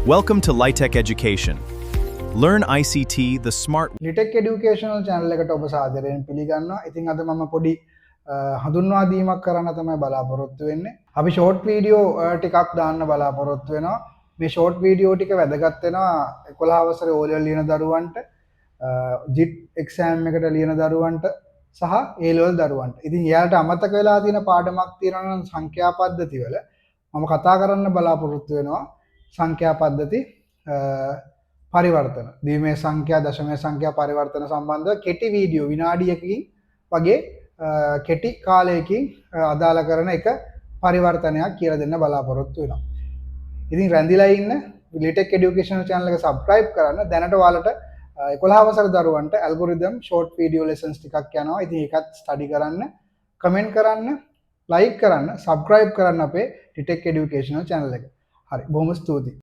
Welcome to Litech Education. Learn ICT the smart ලිටෙක් educational channel එකට ඔබ සාදරයෙන් පිළිගන්නවා. ඉතින් අද මම පොඩි හඳුන්වා දීමක් කරන්න තමයි බලාපොරොත්තු වෙන්නේ. අපි ෂෝට් වීඩියෝ ටිකක් දාන්න බලාපොරොත්තු වෙනවා. මේ ෂෝට් වීඩියෝ ටික වැදගත් වෙනවා 11 වසරේ O level ලියන දරුවන්ට, JIT exam එකට ලියන දරුවන්ට සහ A level දරුවන්ට. ඉතින් එයාලට අමතක වෙලා තියෙන පාඩමක් තියෙනවා නම් සංඛ්‍යා පද්ධති වල මම කතා කරන්න බලාපොරොත්තු වෙනවා. සංඛ්‍යා පද්ධති පරිවර්තන දීමේ සංඛ්‍යා දශමයේ සංඛ්‍යා පරිවර්තන සම්බන්ධව කෙටි වීඩියෝ විනාඩියකින් වගේ කෙටි කාලයකින් අදාළ කරන එක පරිවර්තනයක් කියලා දෙන්න බලාපොරොත්තු වෙනවා. ඉතින් රැඳිලා ඉන්න ලිටෙක් එඩියුකේෂනල් channel එක subscribe කරන්න. දැනට ඔයාලට 11 වසර දරුවන්ට ඇල්ගොරිතම් ෂෝට් වීඩියෝ lessons ටිකක් යනවා. ඉතින් ඒකත් study කරන්න, comment කරන්න, like කරන්න, subscribe කරන්න අපේ ලිටෙක් එඩියුකේෂනල් channel එක. හරි, බොහොම ස්තුතියි.